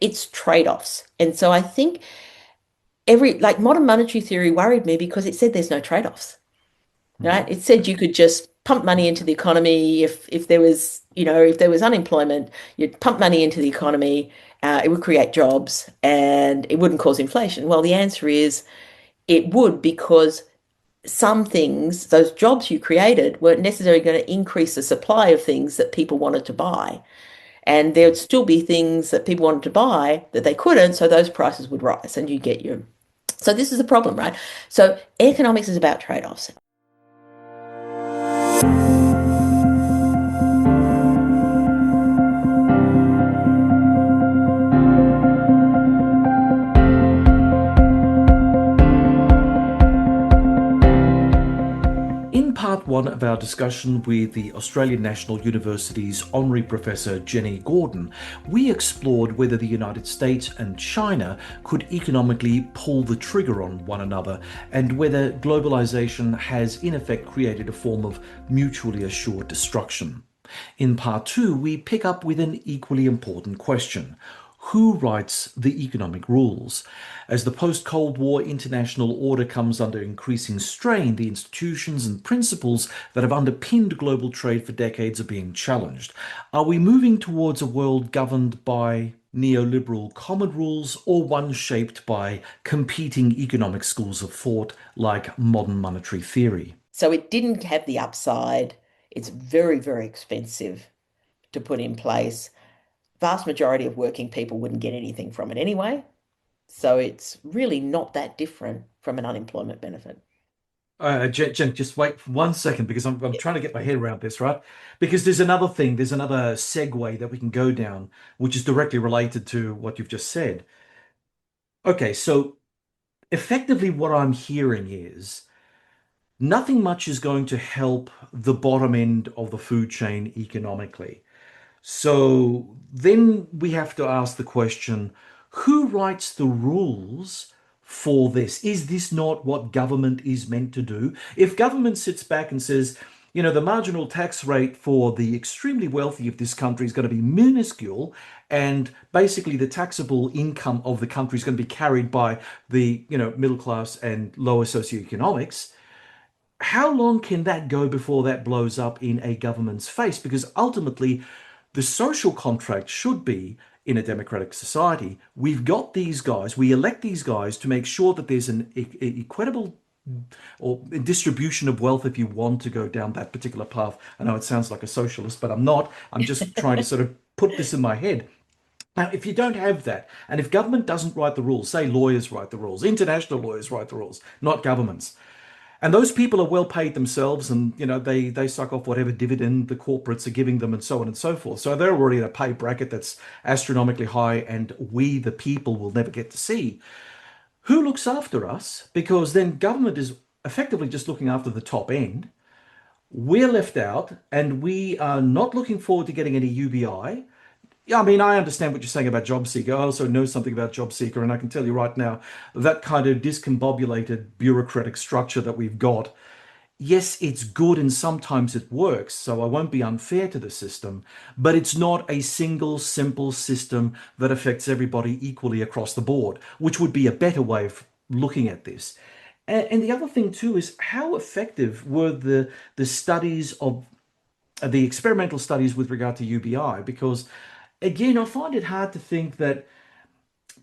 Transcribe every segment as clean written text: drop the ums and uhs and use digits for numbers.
it's trade-offs. And so I think like modern monetary theory worried me because it said there's no trade-offs, Mhm. right? It said you could just pump money into the economy if there was, if there was unemployment, you'd pump money into the economy, it would create jobs and it wouldn't cause inflation. Well, the answer is it would because some things, those jobs you created, weren't necessarily going to increase the supply of things that people wanted to buy. And there'd still be things that people wanted to buy that they couldn't, so those prices would rise and you get your. So this is the problem, right? So economics is about trade-offs. In part one of our discussion with the Australian National University's Honorary Professor Jenny Gordon, we explored whether the United States and China could economically pull the trigger on one another and whether globalization has in effect created a form of mutually assured destruction. In part two, we pick up with an equally important question. Who writes the economic rules? As the post Cold War international order comes under increasing strain, the institutions and principles that have underpinned global trade for decades are being challenged. Are we moving towards a world governed by neoliberal common rules or one shaped by competing economic schools of thought like modern monetary theory? So it didn't have the upside. It's very, very expensive to put in place. Vast majority of working people wouldn't get anything from it anyway. So it's really not that different from an unemployment benefit. Jen, just wait for 1 second because I'm trying to get my head around this, right? Because there's another segue that we can go down, which is directly related to what you've just said. Okay, so effectively what I'm hearing is nothing much is going to help the bottom end of the food chain economically. So then we have to ask the question, who writes the rules for this? Is this not what government is meant to do? If government sits back and says, the marginal tax rate for the extremely wealthy of this country is going to be minuscule, and basically the taxable income of the country is going to be carried by the, middle class and lower socioeconomics, how long can that go before that blows up in a government's face? Because ultimately, the social contract should be in a democratic society. We've got these guys, we elect these guys to make sure that there's an equitable or distribution of wealth if you want to go down that particular path. I know it sounds like a socialist, but I'm not. I'm just trying to sort of put this in my head. Now, if you don't have that, and if government doesn't write the rules, say lawyers write the rules, international lawyers write the rules, not governments, and those people are well paid themselves, and they suck off whatever dividend the corporates are giving them, and so on and so forth. So they're already in a pay bracket that's astronomically high, and we, the people, will never get to see. Who looks after us? Because then government is effectively just looking after the top end. We're left out, and we are not looking forward to getting any UBI. Yeah, I mean, I understand what you're saying about job seeker. I also know something about job seeker, and I can tell you right now that kind of discombobulated bureaucratic structure that we've got, yes, it's good and sometimes it works, so I won't be unfair to the system, but it's not a single simple system that affects everybody equally across the board, which would be a better way of looking at this. And the other thing too is how effective were the studies of the experimental studies with regard to UBI? Because again, I find it hard to think that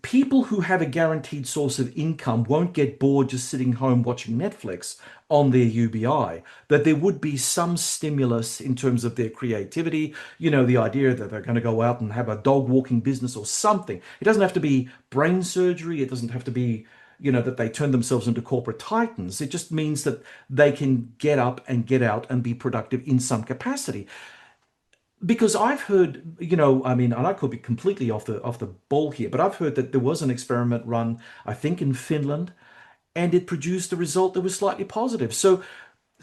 people who have a guaranteed source of income won't get bored just sitting home watching Netflix on their UBI, that there would be some stimulus in terms of their creativity. The idea that they're going to go out and have a dog walking business or something. It doesn't have to be brain surgery. It doesn't have to be, that they turn themselves into corporate titans. It just means that they can get up and get out and be productive in some capacity. Because I've heard, I mean, and I could be completely off the ball here, but I've heard that there was an experiment run, I think in Finland, and it produced a result that was slightly positive. So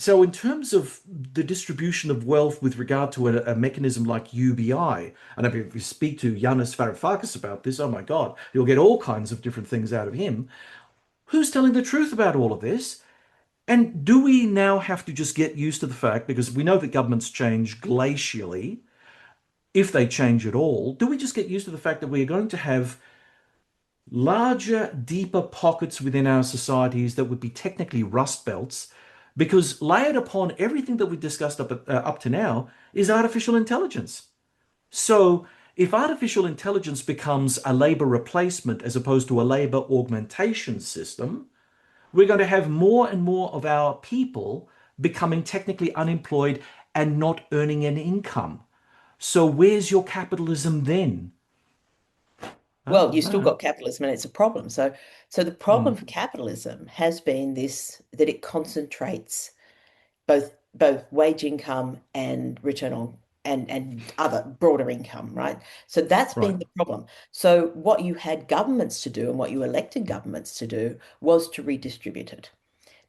in terms of the distribution of wealth with regard to a mechanism like UBI, and if you speak to Yanis Varoufakis about this, oh my God, you'll get all kinds of different things out of him. Who's telling the truth about all of this? And do we now have to just get used to the fact, because we know that governments change glacially, if they change at all, do we just get used to the fact that we are going to have larger, deeper pockets within our societies that would be technically rust belts? Because layered upon everything that we discussed up to now is artificial intelligence. So, if artificial intelligence becomes a labor replacement as opposed to a labor augmentation system, we're going to have more and more of our people becoming technically unemployed and not earning an income. So, where's your capitalism then? Oh, Well, you still no. got capitalism and it's a problem. So the Mm, problem for capitalism has been this that it concentrates both wage income and return on and other broader income, right? So that's right. been the problem. So what you had governments to do and what you elected governments to do was to redistribute it.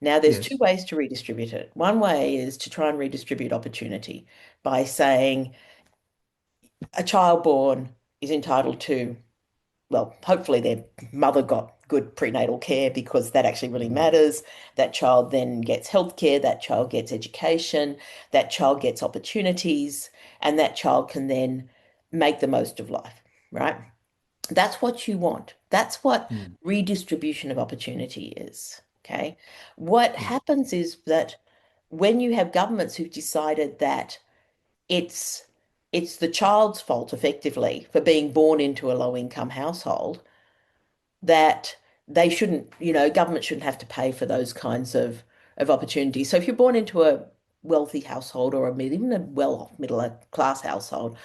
Now, there's two Yes. ways to redistribute it. One way is to try and redistribute opportunity by saying a child born is entitled to, well, hopefully their mother got good prenatal care because that actually really Mm, matters. That child then gets health care, that child gets education, that child gets opportunities, and that child can then make the most of life, right? That's what you want. That's what mm, redistribution of opportunity is. Okay. What yeah. happens is that when you have governments who've decided that it's it's the child's fault effectively for being born into a low income household, that they shouldn't, government shouldn't have to pay for those kinds of opportunities. So if you're born into a wealthy household or even a well-off middle class household,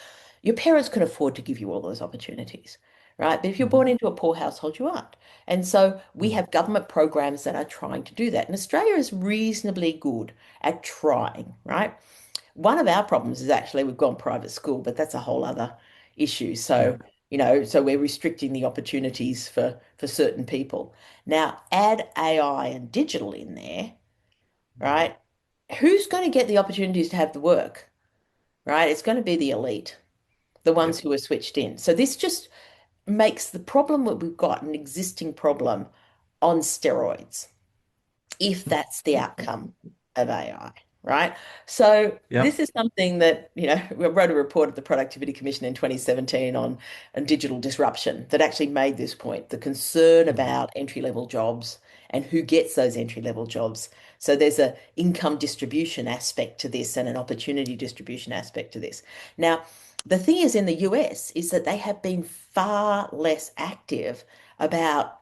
your parents can afford to give you all those opportunities, right? But if you're Hmm. born into a poor household, you aren't. And so we Mm, have government programs that are trying to do that. And Australia is reasonably good at trying, right? One of our problems is actually we've gone private school, but that's a whole other issue. yeah. So we're restricting the opportunities for certain people. Now, add AI and digital in there, Mm, right? Who's going to get the opportunities to have the work, right? It's going to be the elite, the ones yep. who are switched in. So this just makes the problem that we've got an existing problem on steroids, if that's the outcome of AI, right? So this Yep. is something that, we wrote a report at the Productivity Commission in 2017 on digital disruption that actually made this point, the concern Mm, about entry-level jobs and who gets those entry-level jobs. So there's a income distribution aspect to this and an opportunity distribution aspect to this. Now, the thing is in the US is that they have been far less active about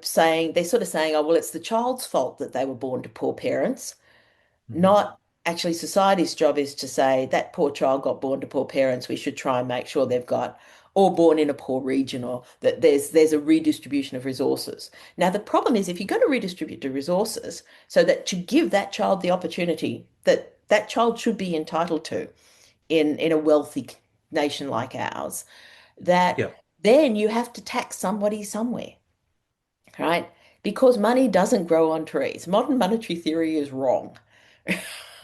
saying they're sort of saying, oh, well, it's the child's fault that they were born to poor parents, mhm. not actually society's job is to say that poor child got born to poor parents. We should try and make sure they've got or born in a poor region or that there's a redistribution of resources. Now, the problem is if you're going to redistribute the resources so that to give that child the opportunity that that child should be entitled to in a wealthy nation like ours, that Yep. then you have to tax somebody somewhere, right? Because money doesn't grow on trees. Modern monetary theory is wrong.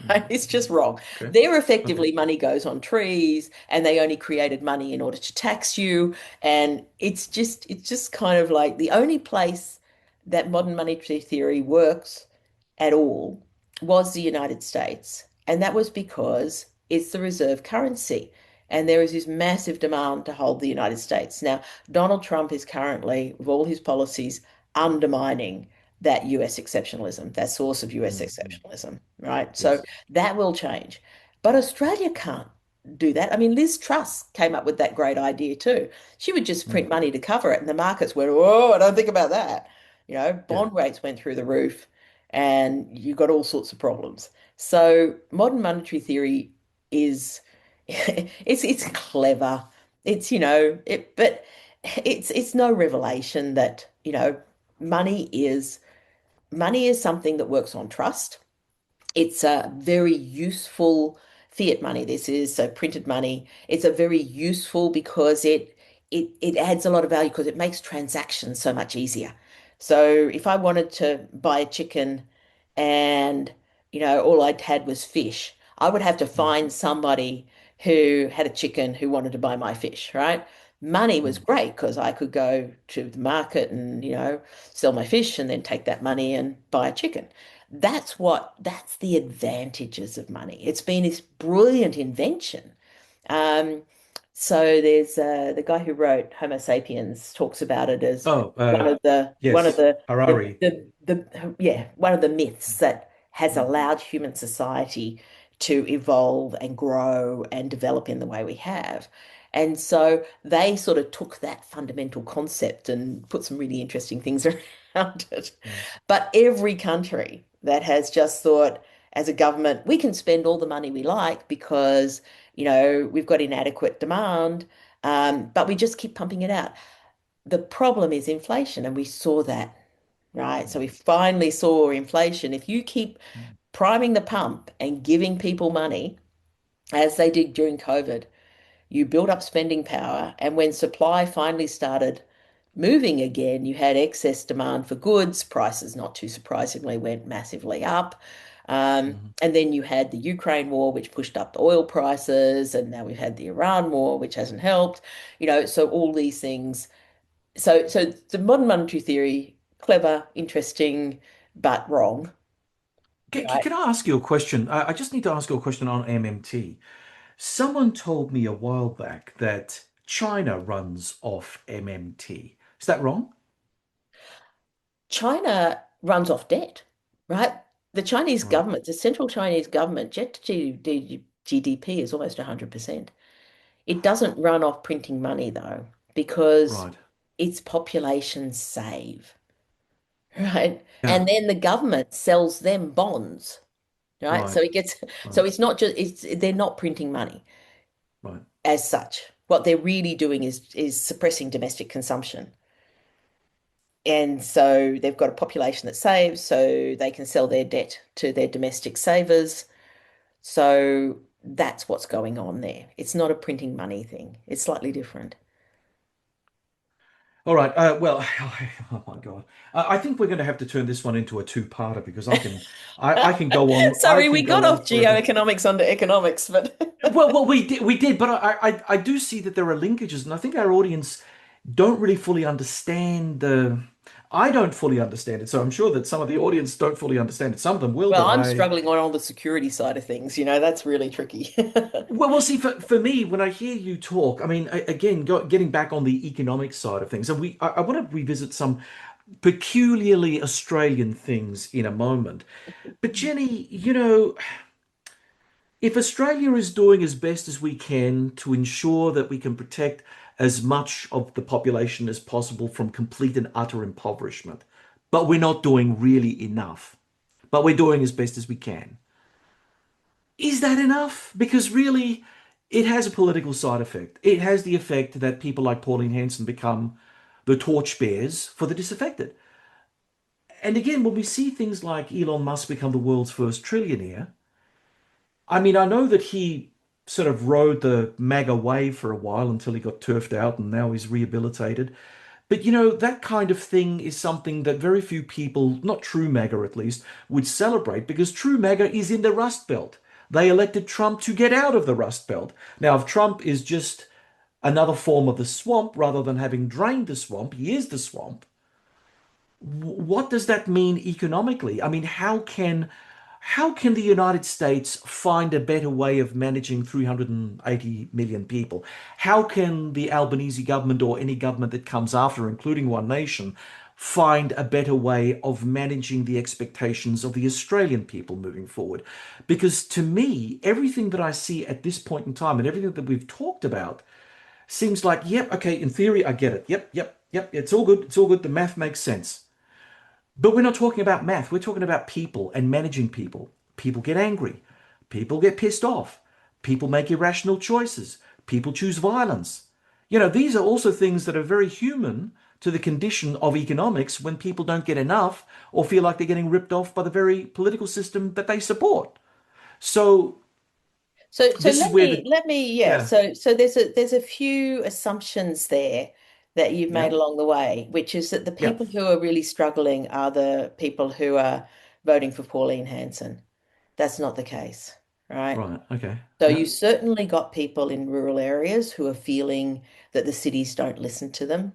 Mm, It's mm. just wrong. Okay. There Okay. effectively money goes on trees and they only created money in order to tax you. And it's just kind of like the only place that modern monetary theory works at all was the United States. And that was because it's the reserve currency. And there is this massive demand to hold the United States. Now, Donald Trump is currently, with all his policies, undermining that US exceptionalism, that source of US Mm, mm. exceptionalism, right? So Yes. that will change. But Australia can't do that. I mean, Liz Truss came up with that great idea too. She would just Mm, print money to cover it, and the markets went, "Whoa, I don't think about that." yeah. Bond rates went through the roof, and you got all sorts of problems. So modern monetary theory is it's clever. It's it, but it's no revelation that money is money is something that works on trust. It's a very useful fiat money. This is so printed money. It's a very useful because it adds a lot of value because it makes transactions so much easier. So if I wanted to buy a chicken and all I'd had was fish, I would have to Mm, find somebody who had a chicken who wanted to buy my fish, right? Money was mm, great because I could go to the market and sell my fish and then take that money and buy a chicken. That's the advantages of money. It's been this brilliant invention. Um, so there's the guy who wrote Homo sapiens talks about it as Oh, one of the one of yes, Harari. one of the myths that has Mm, allowed human society to evolve and grow and develop in the way we have. And so they sort of took that fundamental concept and put some really interesting things around it. mm, But every country that has just thought, as a government, we can spend all the money we like because, we've got inadequate demand, but we just keep pumping it out. The problem is inflation, and we saw that, right? So we finally saw inflation. If you keep mm, priming the pump and giving people money, as they did during COVID, you build up spending power. And when supply finally started moving again, you had excess demand for goods. Prices, not too surprisingly, went massively up. mm. And then you had the Ukraine war, which pushed up the oil prices. And now we've had the Iran war, which hasn't helped. So all these things. So the modern monetary theory, clever, interesting, but wrong, right? Can I ask you a question? I just need to ask you a question on MMT. Someone told me a while back that China runs off MMT. Is that wrong? China runs off debt, right? The Chinese Right, government, the central Chinese government, jet to GDP is almost 100%. It doesn't run off printing money though, because right, its population save, right? yeah, And then the government sells them bonds, right? right, So it gets, so right, it's not just, they're not printing money right. as such. What they're really doing is suppressing domestic consumption. And so they've got a population that saves, so they can sell their debt to their domestic savers. So that's what's going on there. It's not a printing money thing. It's slightly different. All right. Well, oh my God. I think we're going to have to turn this one into a two-parter because I can go on, I Sorry, we can got go on off forever. geoeconomics onto economics, but Well, we did, but I do see that there are linkages, and I think our audience don't really fully understand the. I don't fully understand it, so I'm sure that some of the audience don't fully understand it. Some of them will, well, but I'm I. struggling on all the security side of things. That's really tricky. Well, we'll see. For me, when I hear you talk, I mean, again, getting back on the economic side of things, and I want to revisit some peculiarly Australian things in a moment. But Jenny, if Australia is doing as best as we can to ensure that we can protect as much of the population as possible from complete and utter impoverishment, but we're not doing really enough, but we're doing as best as we can. Is that enough? Because really, it has a political side effect. It has the effect that people like Pauline Hanson become the torchbearers for the disaffected. And again, when we see things like Elon Musk become the world's first trillionaire, I mean, I know that he sort of rode the MAGA wave for a while until he got turfed out and now he's rehabilitated. But that kind of thing is something that very few people, not true MAGA at least, would celebrate because true MAGA is in the Rust Belt. They elected Trump to get out of the Rust Belt. Now, if Trump is just another form of the swamp rather than having drained the swamp, he is the swamp. What does that mean economically? I mean, how can the United States find a better way of managing 380 million people? How can the Albanese government or any government that comes after, including One Nation, find a better way of managing the expectations of the Australian people moving forward? Because to me, everything that I see at this point in time and everything that we've talked about seems like, yep, okay, in theory, I get it. Yep, yep, yep, it's all good. It's all good. The math makes sense. But we're not talking about math. We're talking about people and managing people. People get angry. People get pissed off. People make irrational choices. People choose violence. These are also things that are very human to the condition of economics when people don't get enough or feel like they're getting ripped off by the very political system that they support. So So this is let where me the, let me yeah. yeah, So there's a few assumptions there that you've made yeah, along the way, which is that the yeah, people who are really struggling are the people who are voting for Pauline Hanson. That's not the case, right? right, okay, So yeah, you certainly got people in rural areas who are feeling that the cities don't listen to them.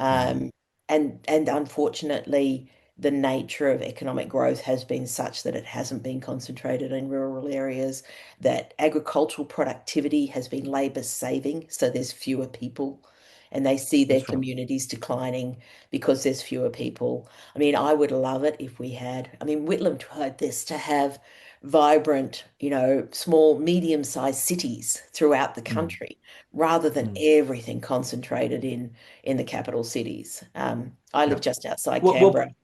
mm, Um, and unfortunately, the nature of economic growth has been such that it hasn't been concentrated in rural areas, that agricultural productivity has been labor saving, so there's fewer people, and they see their That's right. communities declining because there's fewer people. I mean, I would love it if we had, I mean, Whitlam tried this to have vibrant, small, medium-sized cities throughout the Mm, country rather than mm. everything concentrated in the capital cities. I live Yeah. just outside Well, Canberra. well,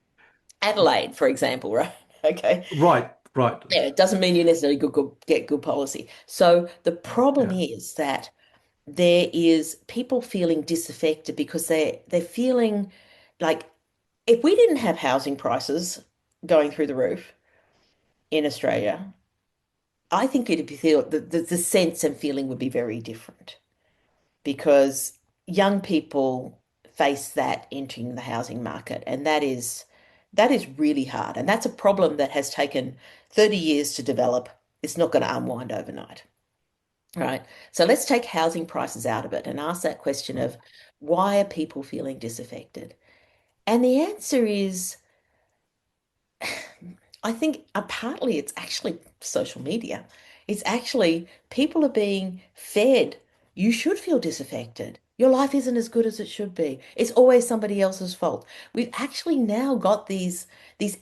Adelaide, for example, right? Okay. right, right. Yeah, it doesn't mean you necessarily get good policy. So the problem Yeah. is that there is people feeling disaffected because they're feeling like if we didn't have housing prices going through the roof in Australia, I think it'd be feel the sense and feeling would be very different because young people face that entering the housing market, and that is really hard. And that's a problem that has taken 30 years to develop. It's not going to unwind overnight. All right. So let's take housing prices out of it and ask that question of why are people feeling disaffected? And the answer is I think partly it's actually social media. It's actually people are being fed. You should feel disaffected. Your life isn't as good as it should be. It's always somebody else's fault. We've actually now got these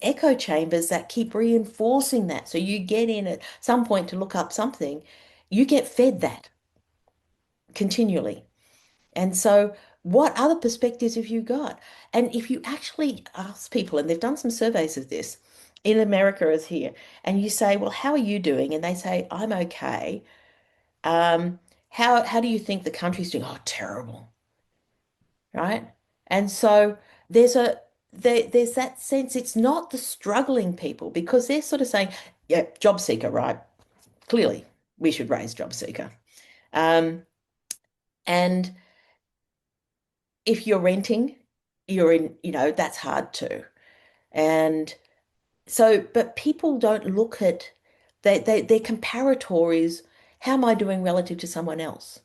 echo chambers that keep reinforcing that. So you get in at some point to look up something, you get fed that continually. And so, what other perspectives have you got? And if you actually ask people, and they've done some surveys of this in America as here, and you say, "Well, how are you doing?" And they say, "I'm okay." How do you think the country's doing? Oh, terrible, right? And so there's that sense it's not the struggling people because they're sort of saying, "Yeah, job seeker, right? Clearly, we should raise job seeker." Um, and if you're renting, you're in, that's hard too. And so, but people don't look at their comparator is how am I doing relative to someone else,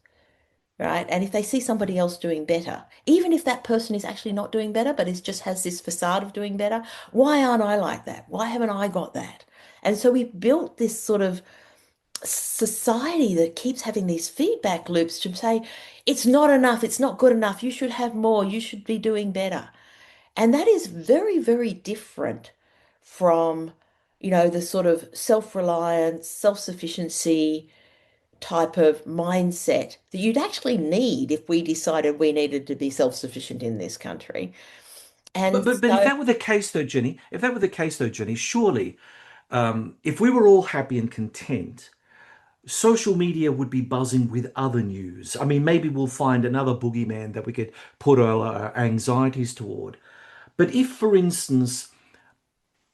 right? And if they see somebody else doing better, even if that person is actually not doing better, but is just has this facade of doing better, why aren't I like that? Why haven't I got that? And so we've built this sort of society that keeps having these feedback loops to say, it's not enough, it's not good enough, you should have more, you should be doing better. And that is very, very different from, the sort of self-reliance, self-sufficiency type of mindset that you'd actually need if we decided we needed to be self-sufficient in this country. But, And but if so, that were the case, though, Jenny, if that were the case, though, Jenny, surely, if we were all happy and content, social media would be buzzing with other news. I mean, maybe we'll find another boogeyman that we could put our anxieties toward. But if, for instance,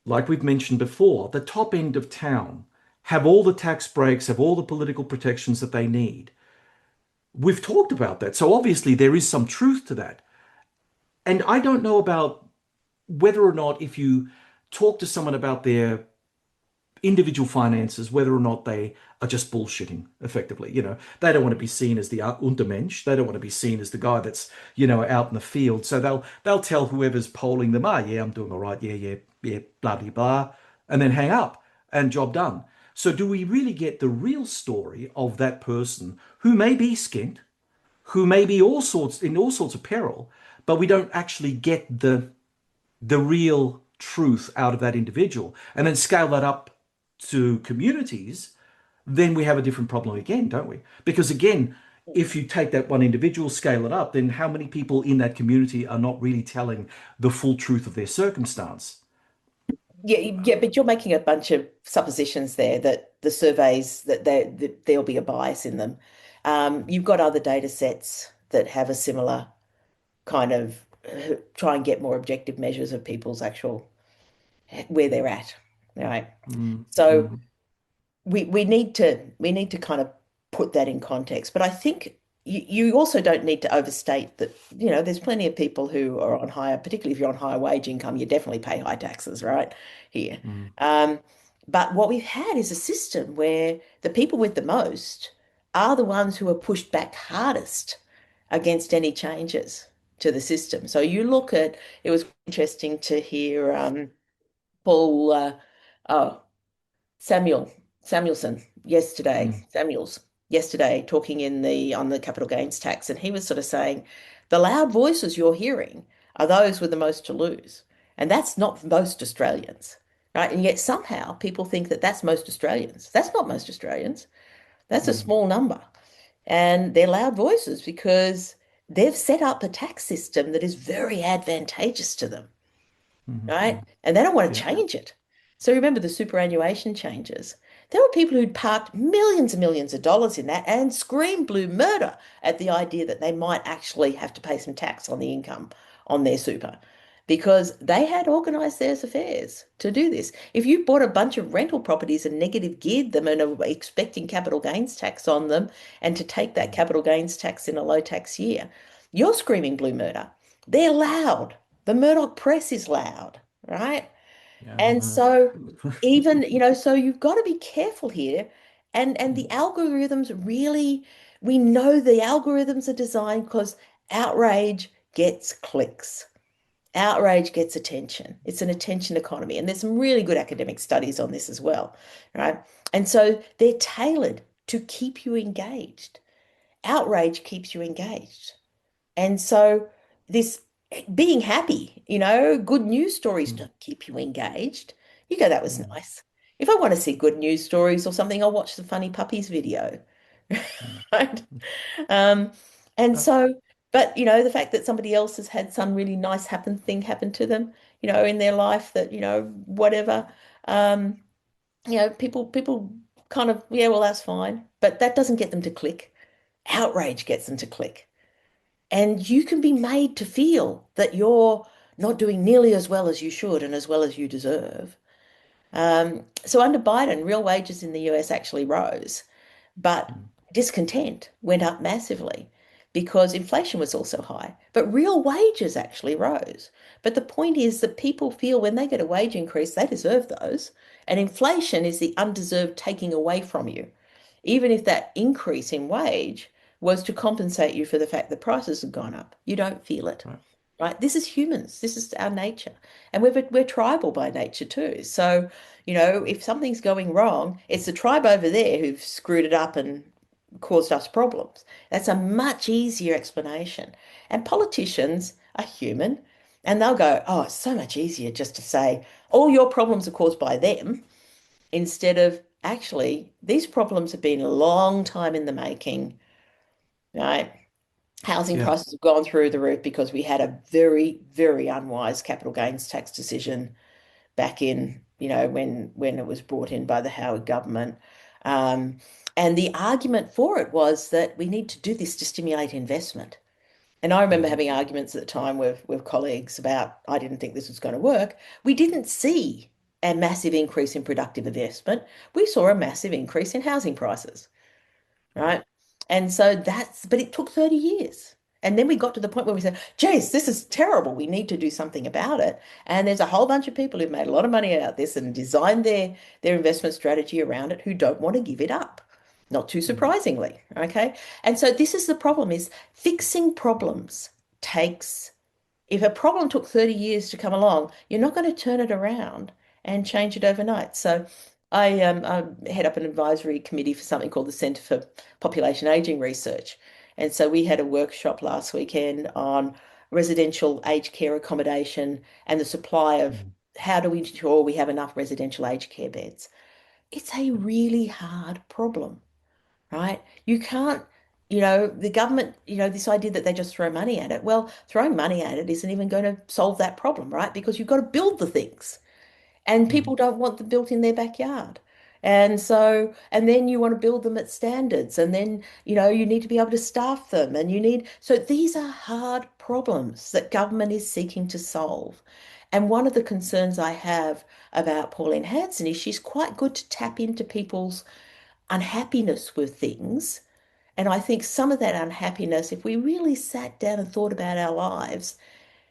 like we've mentioned before, the top end of town have all the tax breaks, have all the political protections that they need, we've talked about that. So obviously there is some truth to that. And I don't know about whether or not if you talk to someone about their individual finances, whether or not they are just bullshitting effectively. They don't want to be seen as the Untermensch. They don't want to be seen as the guy that's, out in the field. So they'll tell whoever's polling them, yeah, I'm doing all right. Yeah, yeah, yeah, blah, blah, blah, and then hang up and job done. So do we really get the real story of that person who may be skint, who may be all sorts of peril, but we don't actually get the real truth out of that individual and then scale that up to communities, then we have a different problem again, don't we? Because again, if you take that one individual, scale it up, then how many people in that community are not really telling the full truth of their circumstance? yeah, yeah, but you're making a bunch of suppositions there that the surveys that there'll be a bias in them. You've got other data sets that have a similar kind of try and get more objective measures of people's actual where they're at, right? Mm, So mm, we need to kind of put that in context. But I think you also don't need to overstate that, there's plenty of people who are on higher, particularly if you're on higher wage income, you definitely pay high taxes, right? Here. mm. Um, but what we've had is a system where the people with the most are the ones who are pushed back hardest against any changes. to the system. So you look at, it was interesting to hear Paul, oh, Samuel Samuelson Mm, Samuels yesterday talking in the on the capital gains tax, and he was sort of saying the loud voices you're hearing are those with the most to lose, and that's not most Australians, right? And yet somehow people think that that's most Australians. That's not most Australians. That's a mm, small number, and they're loud voices because they've set up a tax system that is very advantageous to them, right? mm. And they don't want to Yeah. change it. So remember the superannuation changes. There were people who'd parked millions and millions of dollars in that and screamed blue murder at the idea that they might actually have to pay some tax on the income on their super because they had organized their affairs to do this. If you bought a bunch of rental properties and negative geared them and are expecting capital gains tax on them and to take that Mm. capital gains tax in a low tax year, you're screaming blue murder. They're loud. The Murdoch press is loud, right? And Yeah. so even, so you've got to be careful here. And the Mm, algorithms really, we know the algorithms are designed because outrage gets clicks. Outrage gets attention. It's an attention economy. And there's some really good academic studies on this as well, right? And so they're tailored to keep you engaged. Outrage keeps you engaged. And so this being happy, good news stories mm, don't keep you engaged. You go, that was mm, nice. If I want to see good news stories or something, I'll watch the funny puppies video. mm. Right? Um, and Uh, so, but the fact that somebody else has had some really nice thing happen to them, in their life that, whatever, um, people kind of, yeah, well, that's fine. But that doesn't get them to click. Outrage gets them to click. And you can be made to feel that you're not doing nearly as well as you should and as well as you deserve. So under Biden, real wages in the US actually rose, but mm, discontent went up massively because inflation was also high. But real wages actually rose. But the point is that people feel when they get a wage increase, they deserve those. And inflation is the undeserved taking away from you even if that increase in wage was to compensate you for the fact that prices have gone up. You don't feel it, right. right? This is humans. This is our nature. And we're tribal by nature too. So, if something's going wrong, it's the tribe over there who've screwed it up and caused us problems. That's a much easier explanation. And politicians are human and they'll go, oh, it's so much easier just to say, all your problems are caused by them instead of actually, these problems have been a long time in the making, right? Housing Yeah. prices have gone through the roof because we had a very, very unwise capital gains tax decision back in, when it was brought in by the Howard government. Um, and the argument for it was that we need to do this to stimulate investment. And I remember Mm, having arguments at the time with colleagues about I didn't think this was going to work. We didn't see a massive increase in productive investment. We saw a massive increase in housing prices, right. right? And so but it took 30 years. And then we got to the point where we said, geez, this is terrible. We need to do something about it. And there's a whole bunch of people who've made a lot of money out of this and designed their investment strategy around it who don't want to give it up. Not too Mm, surprisingly, okay? And so this is the problem is fixing problems takes, if a problem took 30 years to come along, you're not going to turn it around and change it overnight. So I head up an advisory committee for something called the Centre for Population Aging Research. And so we had a workshop last weekend on residential aged care accommodation and the supply of mm, how do we ensure we have enough residential aged care beds. It's a yeah. really hard problem, right? You can't, the government, this idea that they just throw money at it. Well, throwing money at it isn't even going to solve that problem, right? Because you've got to build the things and Mm, people don't want them built in their backyard. And so, and then you want to build them at standards, and then, you need to be able to staff them, and so these are hard problems that government is seeking to solve. And one of the concerns I have about Pauline Hanson is she's quite good to tap into people's unhappiness with things. And I think some of that unhappiness, if we really sat down and thought about our lives,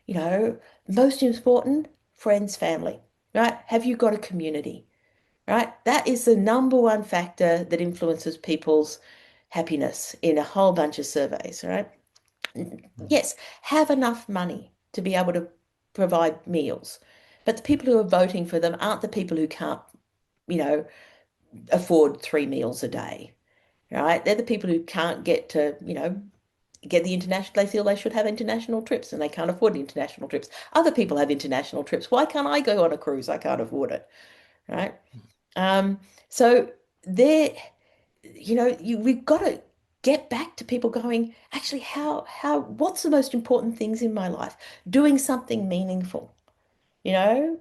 you know, most important, friends, family, right? Have you got a community, right? That is the number one factor that influences people's happiness in a whole bunch of surveys, right? mm, Yes, have enough money to be able to provide meals. But the people who are voting for them aren't the people who can't, you know, afford 3 meals a day, right? They're the people who can't get to, get the international, they feel they should have international trips and they can't afford international trips. Other people have international trips. Why can't I go on a cruise? I can't afford it, right? Um, so there, we've got to get back to people going, actually, what's the most important things in my life? Doing something meaningful, you know?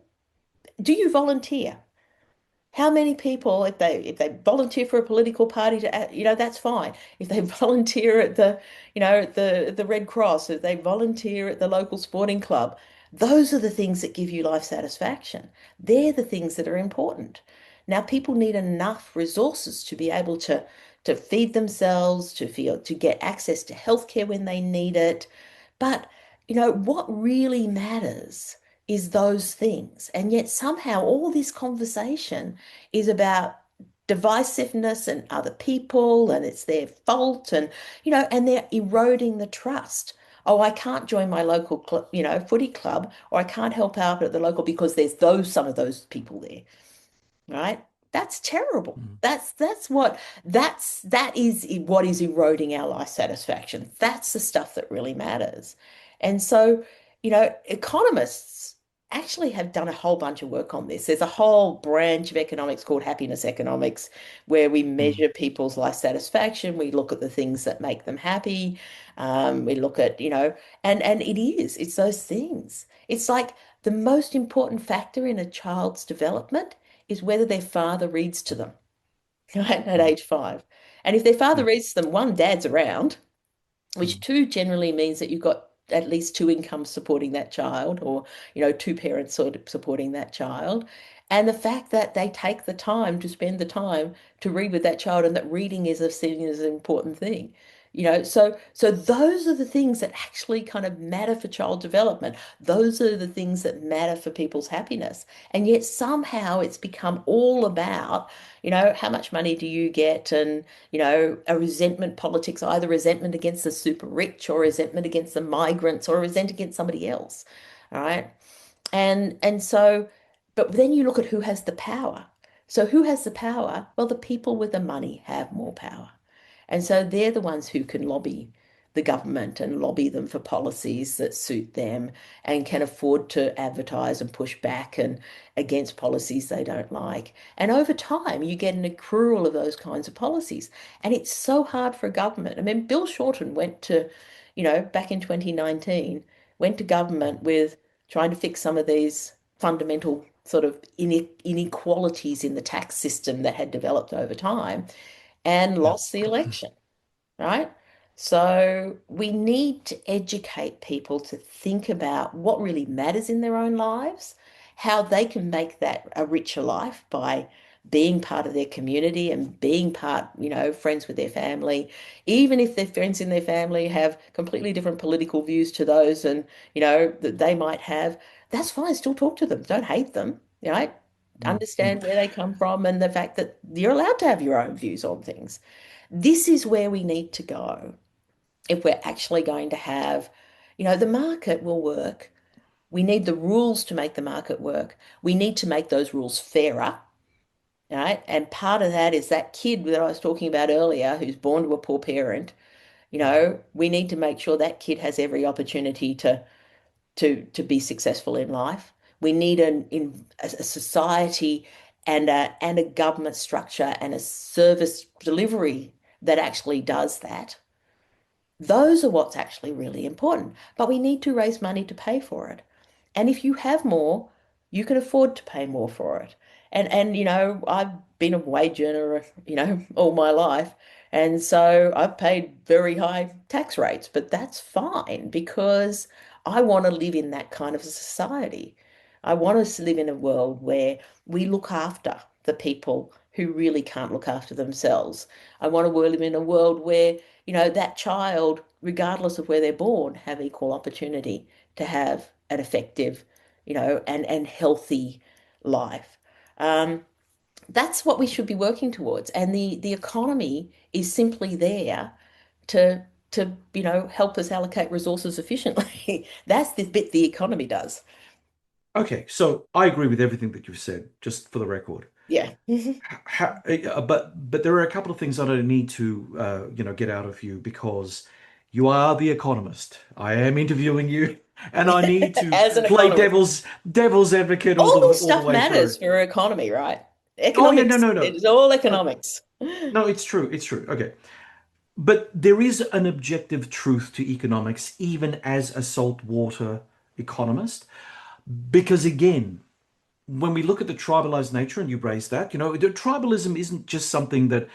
Do you volunteer? How many people, if they volunteer for a political party that's fine. If they volunteer at the Red Cross, if they volunteer at the local sporting club, those are the things that give you life satisfaction. They're the things that are important. Now, people need enough resources to be able to feed themselves, to get access to healthcare when they need it. But, what really matters is those things. And yet somehow all this conversation is about divisiveness and other people and it's their fault and they're eroding the trust. Oh, I can't join my local footy club, or I can't help out at the local because there's some of those people there, right? That's terrible. mm, That is what is eroding our life satisfaction. That's the stuff that really matters. And so, economists actually have done a whole bunch of work on this. There's a whole branch of economics called happiness economics, where we mm, measure people's life satisfaction. We look at the things that make them happy. We look at, and it's those things. It's like the most important factor in a child's development is whether their father reads to them, right, at mm, age 5. And if their father yeah, reads to them, one, dad's around, which mm, two generally means that you've got at least two incomes supporting that child, or two parents sort of supporting that child, and the fact that they take the time to spend the time to read with that child, and that reading is seen as an important thing. So those are the things that actually kind of matter for child development. Those are the things that matter for people's happiness. And yet somehow it's become all about, how much money do you get, and a resentment politics, either resentment against the super rich or resentment against the migrants or resent against somebody else. All right. And so, but then you look at who has the power. So who has the power? Well, the people with the money have more power. And so they're the ones who can lobby the government and lobby them for policies that suit them and can afford to advertise and push back and against policies they don't like. And over time, you get an accrual of those kinds of policies. And it's so hard for a government. I mean, Bill Shorten went to, back in 2019, went to government with trying to fix some of these fundamental sort of inequalities in the tax system that had developed over time, and yeah, lost the election, right? So we need to educate people to think about what really matters in their own lives, how they can make that a richer life by being part of their community and being part, friends with their family, even if their friends in their family have completely different political views to those and, that they might have. That's fine. Still talk to them. Don't hate them, right? mm, mm, Understand where they come from and the fact that you're allowed to have your own views on things. This is where we need to go if we're actually going to have, the market will work. We need the rules to make the market work. We need to make those rules fairer, right? And part of that is that kid that I was talking about earlier who's born to a poor parent. We need to make sure that kid has every opportunity to be successful in life. We need a society and a government structure and a service delivery that actually does that. Those are what's actually really important. But we need to raise money to pay for it. And if you have more, you can afford to pay more for it. And I've been a wage earner, all my life. And so I've paid very high tax rates, but that's fine because I want to live in that kind of a society. I want us to live in a world where we look after the people who really can't look after themselves. I want to live in a world where, that child, regardless of where they're born, have equal opportunity to have an effective, and healthy life. Um, that's what we should be working towards. And the economy is simply there to to, help us allocate resources efficiently. That's the bit the economy does. Okay, so I agree with everything that you've said, just for the record. Yeah. But there are a couple of things that I need to get out of you because you are the economist. I am interviewing you, and I need to As an play economist. devil's advocate All this all the stuff way matters through. for economy, right? Oh yeah, no, Economics, no, it no, is all no, economics. no. It's true. It's true. Okay, but there is an objective truth to economics, even as a saltwater economist, because again, when we look at the tribalized nature, and you raised that, the tribalism isn't just something that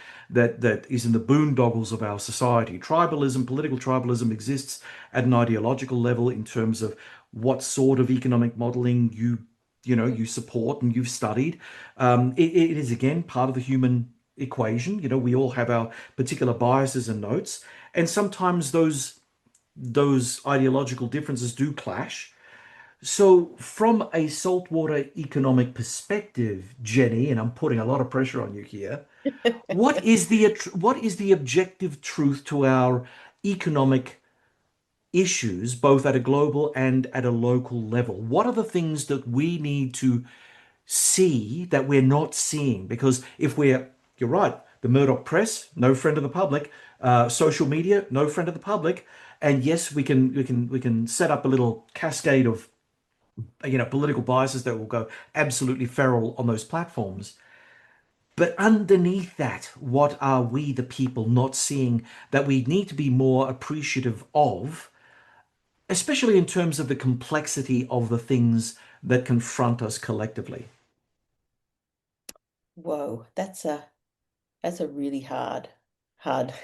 is in the boondoggles of our society. Tribalism, political tribalism, exists at an ideological level in terms of what sort of economic modeling you support and you've studied. It is again part of the human equation. We all have our particular biases and notes, and sometimes those ideological differences do clash. So, from a saltwater economic perspective, Jenny, and I'm putting a lot of pressure on you here, what is the objective truth to our economic issues, both at a global and at a local level? What are the things that we need to see that we're not seeing? Because you're right, the Murdoch press, no friend of the public, social media, no friend of the public, and yes, we can set up a little cascade of political biases that will go absolutely feral on those platforms. But underneath that, what are we, the people, not seeing that we need to be more appreciative of, especially in terms of the complexity of the things that confront us collectively? Whoa, that's a really hard, hard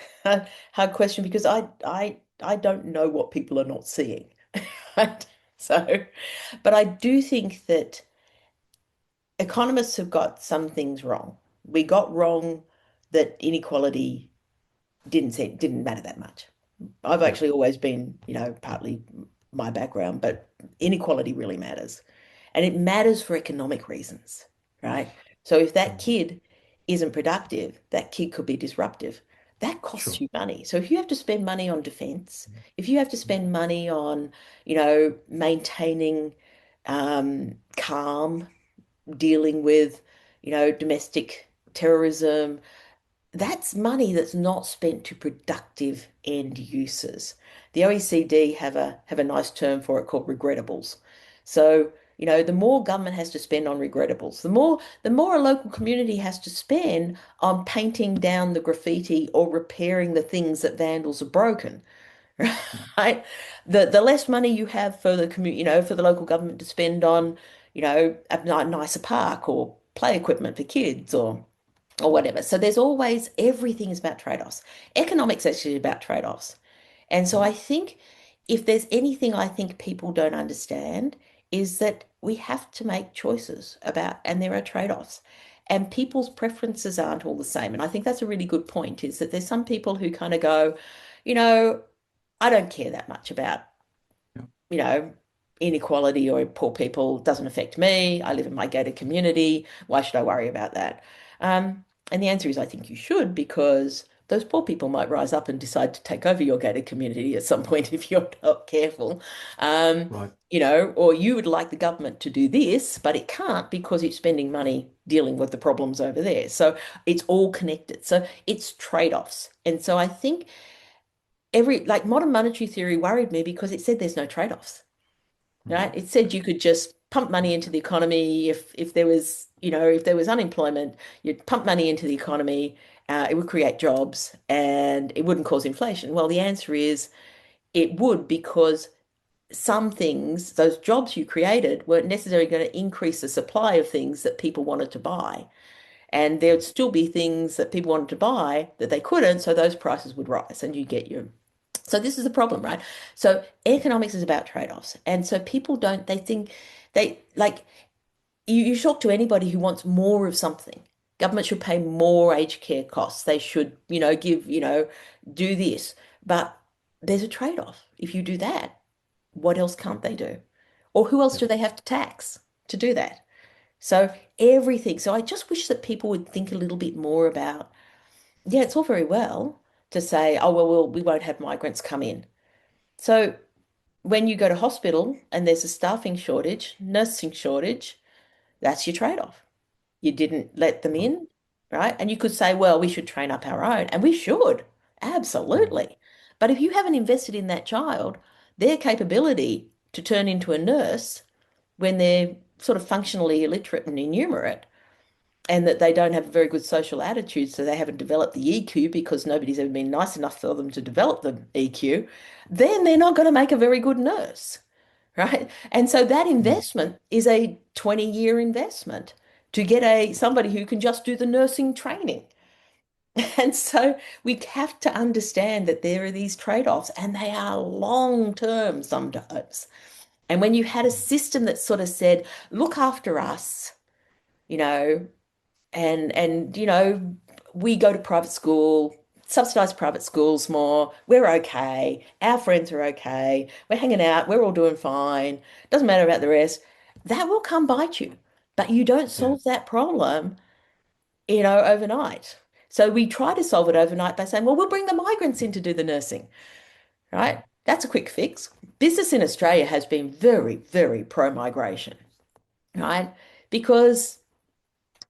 question because I don't know what people are not seeing. Right? So, but I do think that economists have got some things wrong. We got wrong that inequality didn't matter that much. I've Yeah, actually always been, partly my background, but inequality really matters. And it matters for economic reasons, right? So if that mm, kid isn't productive, that kid could be disruptive. That costs sure. you money. So if you have to spend money on defense, if you have to spend money on, maintaining calm, dealing with, domestic terrorism, that's money that's not spent to productive end uses. The OECD have a nice term for it called regrettables. So, the more government has to spend on regrettables, the more a local community has to spend on painting down the graffiti or repairing the things that vandals have broken, right? The less money you have for the community, for the local government to spend on, a nicer park or play equipment for kids or whatever. So there's always everything is about trade-offs. Economics is actually about trade-offs. And so I think if there's anything I think people don't understand is that we have to make choices about, and there are trade-offs. And people's preferences aren't all the same. And I think that's a really good point, is that there's some people who kind of go, you know, I don't care that much about Yeah, you know, inequality or poor people doesn't affect me. I live in my gated community. Why should I worry about that? And the answer is I think you should, because those poor people might rise up and decide to take over your gated community at some point if you're not careful. Um, right. or you would like the government to do this, but it can't because it's spending money dealing with the problems over there. So it's all connected. So it's trade-offs. And so I think like modern monetary theory worried me because it said there's no trade-offs, Mhm. right? It said you could just pump money into the economy if there was, if there was unemployment, you'd pump money into the economy, it would create jobs and it wouldn't cause inflation. Well, the answer is it would, because some things, those jobs you created, weren't necessarily going to increase the supply of things that people wanted to buy. And there'd still be things that people wanted to buy that they couldn't, so those prices would rise and you get your so this is the problem, right? So economics is about trade-offs. And so people don't, they think they like you talk to anybody who wants more of something. Government should pay more aged care costs. They should, give, do this. But there's a trade-off. If you do that, what else can't they do? Or who else Yeah. do they have to tax to do that? So everything. So I just wish that people would think a little bit more about, yeah, it's all very well, to say, oh, well, we won't have migrants come in. So when you go to hospital and there's a staffing shortage, nursing shortage, that's your trade-off. You didn't let them Right. in, right? And you could say, well, we should train up our own, and we should, Mm. absolutely. But if you haven't invested in that child, their capability to turn into a nurse when they're sort of functionally illiterate and innumerate, and that they don't have a very good social attitude, so they haven't developed the EQ because nobody's ever been nice enough for them to develop the EQ, then they're not going to make a very good nurse, right? And so that Mm. investment is a 20-year investment to get a somebody who can just do the nursing training. And so we have to understand that there are these trade-offs and they are long term sometimes. And when you had a system that sort of said, look after us, you know, and we go to private school, subsidized private schools more. We're okay. Our friends are okay. We're hanging out. We're all doing fine. Doesn't matter about the rest. That will come bite you, but you don't Yeah. solve that problem, overnight. So we try to solve it overnight by saying, well, we'll bring the migrants in to do the nursing, right? That's a quick fix. Business in Australia has been very, very pro-migration, right? Because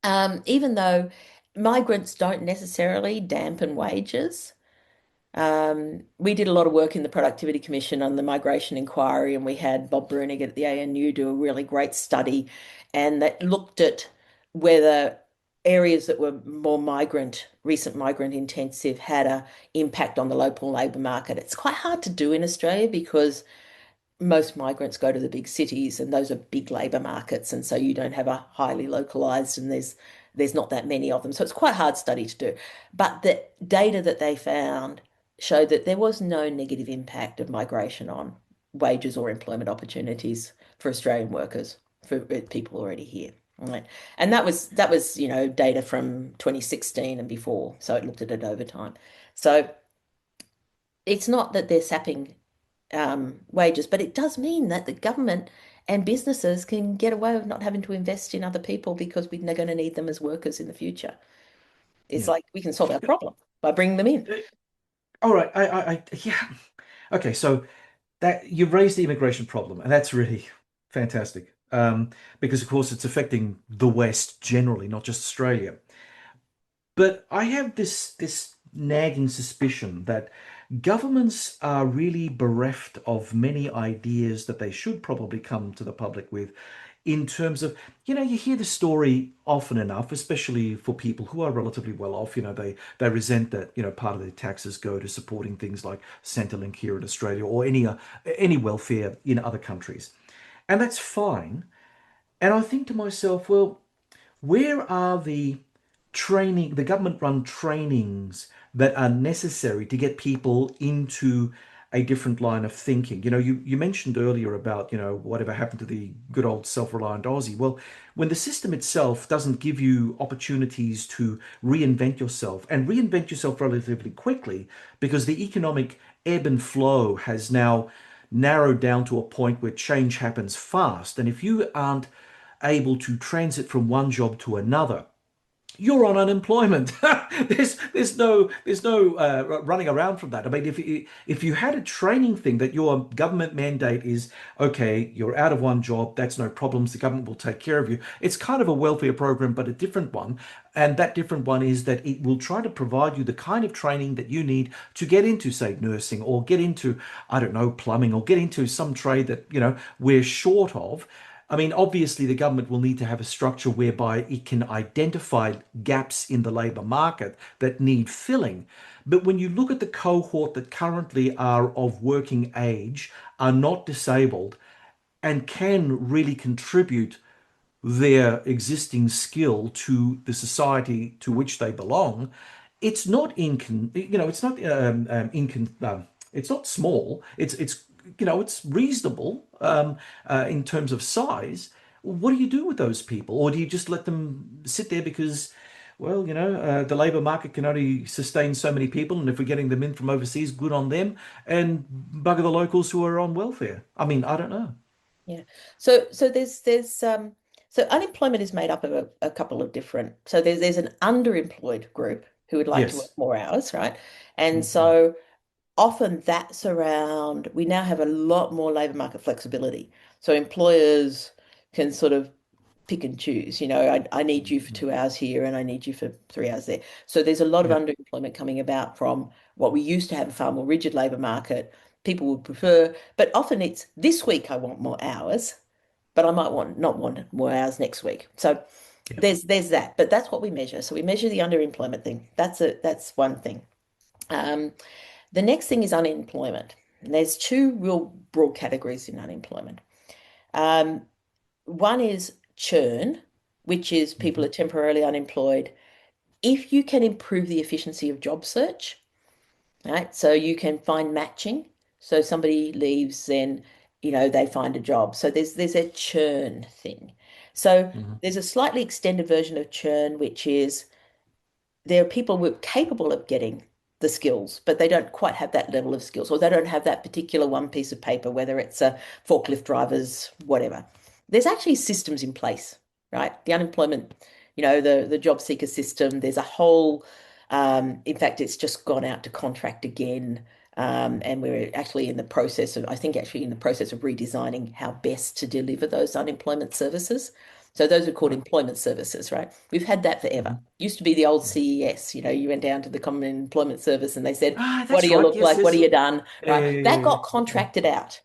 even though migrants don't necessarily dampen wages, we did a lot of work in the Productivity Commission on the migration inquiry, and we had Bob Bruni at the ANU do a really great study, and that looked at whether areas that were more recent migrant intensive had a impact on the local labour market. It's quite hard to do in Australia because most migrants go to the big cities and those are big labour markets, and so you don't have a highly localized, and there's not that many of them, so it's quite a hard study to do. But the data that they found showed that there was no negative impact of migration on wages or employment opportunities for Australian workers, for people already here. Right. And that was data from 2016 and before, so it looked at it over time. So it's not that they're sapping wages, but it does mean that the government and businesses can get away with not having to invest in other people because we're going to need them as workers in the future. It's Yeah. like we can solve our problem by bringing them in. Uh, All right. Yeah. Okay. So that you've raised the immigration problem, and that's really fantastic. Because of course it's affecting the West generally, not just Australia. But I have this nagging suspicion that governments are really bereft of many ideas that they should probably come to the public with in terms of, you hear the story often enough, especially for people who are relatively well off, they resent that, part of their taxes go to supporting things like Centrelink here in Australia or any welfare in other countries. And that's fine. And I think to myself, well, where are the government run trainings that are necessary to get people into a different line of thinking? You mentioned earlier about, whatever happened to the good old self-reliant Aussie. Well, when the system itself doesn't give you opportunities to reinvent yourself and reinvent yourself relatively quickly, because the economic ebb and flow has now narrowed down to a point where change happens fast. And if you aren't able to transit from one job to another, you're on unemployment. There's no running around from that. I mean, if you had a training thing that your government mandate is, okay, you're out of one job, that's no problems, the government will take care of you. It's kind of a welfare program, but a different one. And that different one is that it will try to provide you the kind of training that you need to get into, say, nursing or get into, I don't know, plumbing or get into some trade that, we're short of. I mean, obviously, the government will need to have a structure whereby it can identify gaps in the labour market that need filling. But when you look at the cohort that currently are of working age, are not disabled, and can really contribute their existing skill to the society to which they belong, it's not it's not it's not small. It's reasonable in terms of size. What do you do with those people, or do you just let them sit there because, well, the labour market can only sustain so many people, and if we're getting them in from overseas, good on them, and bugger the locals who are on welfare? I mean, I don't know. Yeah. So unemployment is made up of a couple of different. So there's an underemployed group, who would like to work Yes. more hours, right? And Mm-hmm. so often that's around, we now have a lot more labor market flexibility. So employers can sort of pick and choose. I need you for 2 hours here and I need you for 3 hours there. So there's a lot of Yeah. underemployment coming about from what we used to have a far more rigid labor market. People would prefer, but often it's this week I want more hours, but I might want not want more hours next week. So Yeah. there's that, but that's what we measure. So we measure the underemployment thing. That's one thing. Um, the next thing is unemployment. And there's two real broad categories in unemployment. Um, One is churn, which is people Mm-hmm. are temporarily unemployed. If you can improve the efficiency of job search, right? So you can find matching. So somebody leaves, then they find a job. So there's a churn thing. So Mm-hmm. there's a slightly extended version of churn, which is there are people who are capable of getting the skills, but they don't quite have that level of skills, or they don't have that particular one piece of paper, whether it's a forklift drivers, whatever. There's actually systems in place, right? The unemployment, the job seeker system, there's a whole, in fact, it's just gone out to contract again. And we're actually in the process of, I think, actually in the process of redesigning how best to deliver those unemployment services. So those are called Right. employment services, right? We've had that forever. Mm-hmm. Used to be the old CES, you went down to the Common Employment Service and they said, Ah, what do that's you right. look Yes, like? What have yes. you done? Yeah, Right? yeah, yeah, That yeah, got yeah. contracted out.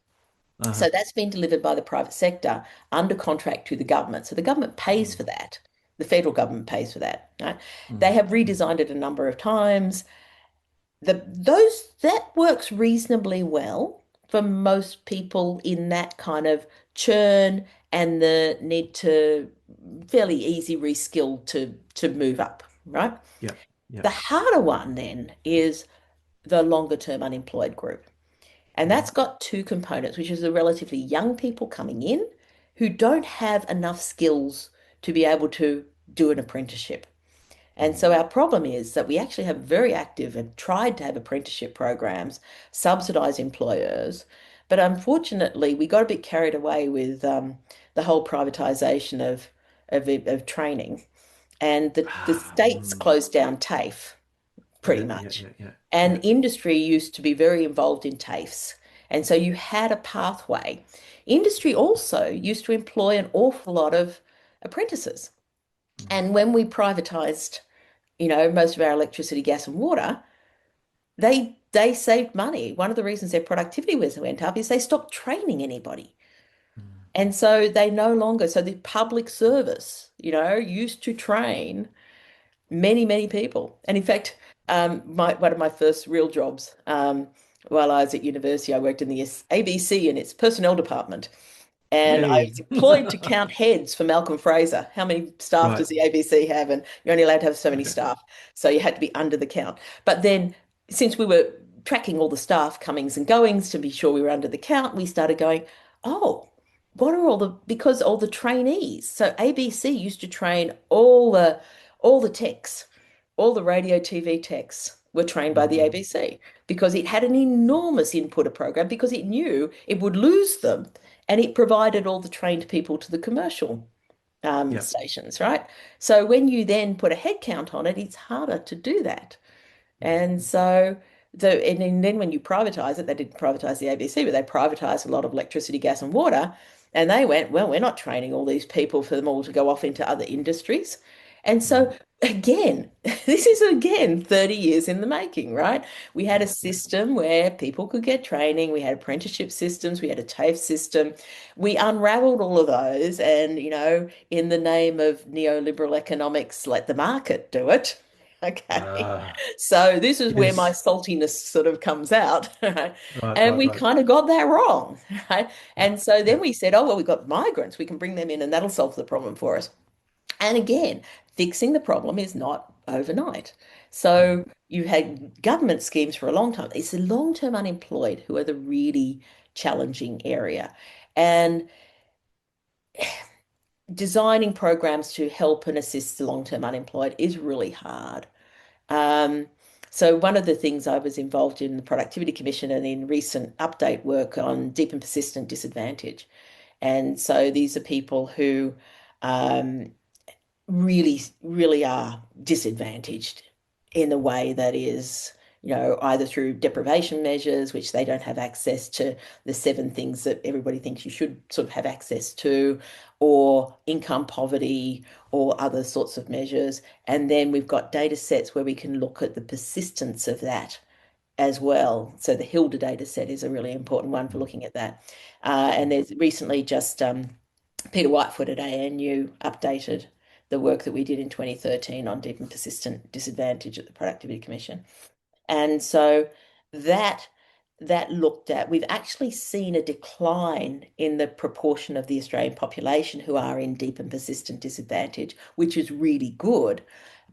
Uh-huh. So that's been delivered by the private sector under contract to the government. So the government pays for Mm-hmm. that. The federal government pays for that, right? They have Mm-hmm. redesigned it a number of times. Those that works reasonably well for most people in that kind of churn and the need to fairly easy reskill to move up, right? Yeah. Yeah. The harder one then is the longer term unemployed group. And Mm-hmm. that's got two components, which is the relatively young people coming in who don't have enough skills to be able to do an apprenticeship. And Mm-hmm. so our problem is that we actually have very active and tried to have apprenticeship programs, subsidize employers. But unfortunately, we got a bit carried away with the whole privatization of training. And the Ah, states mm. closed down TAFE pretty Yeah, yeah, much. yeah, yeah, yeah. And industry used to be very involved in TAFEs. And so you had a pathway. Industry also used to employ an awful lot of apprentices. Mm-hmm. And when we privatized, most of our electricity, gas, and water, they saved money. One of the reasons their productivity was went up is they stopped training anybody. And so they no longer, so the public service, used to train many, many people. And in fact, one of my first real jobs, while I was at university, I worked in the ABC in its personnel department. And I Yay. was employed to count heads for Malcolm Fraser. How many staff Right. does the ABC have? And you're only allowed to have so many Okay. staff. So you had to be under the count. But then, since we were tracking all the staff comings and goings to be sure we were under the count, we started going, oh, what are because all the trainees. So ABC used to train all the techs, all the radio, TV techs were trained by the Mm-hmm. ABC because it had an enormous inputter program because it knew it would lose them and it provided all the trained people to the commercial Yeah. stations, right? So when you then put a head count on it, it's harder to do that. And so and then when you privatize it, they didn't privatize the ABC, but they privatized a lot of electricity, gas, and water. And they went, well, we're not training all these people for them all to go off into other industries. And Mm-hmm. so again, this is again 30 years in the making, right? We had Yeah. a Yeah. system where people could get training, we had apprenticeship systems, we had a TAFE system. We unraveled all of those and, in the name of neoliberal economics, let the market do it. Okay. Ah, So this is where my yes. saltiness sort of comes out. Right? Right, And right, we right. kind of got that wrong. Right? Yeah. And so then Yeah. we said, oh, well, we've got migrants. We can bring them in and that'll solve the problem for us. And again, fixing the problem is not overnight. Mm. So you had government schemes for a long time. It's the long-term unemployed who are the really challenging area. And designing programs to help and assist the long-term unemployed is really hard. Um, so one of the things I was involved in the Productivity Commission and in recent update work on deep and persistent disadvantage. And so these are people who really, really are disadvantaged in a way that is, either through deprivation measures, which they don't have access to the seven things that everybody thinks you should sort of have access to, or income poverty, or other sorts of measures. And then we've got data sets where we can look at the persistence of that as well. So the Hilda data set is a really important one for looking at that. And Mm. there's recently just Peter Whitefoot at ANU updated the work that we did in 2013 on deep and persistent disadvantage at the Productivity Commission. And so that that looked at, we've actually seen a decline in the proportion of the Australian population who are in deep and persistent disadvantage, which is really good.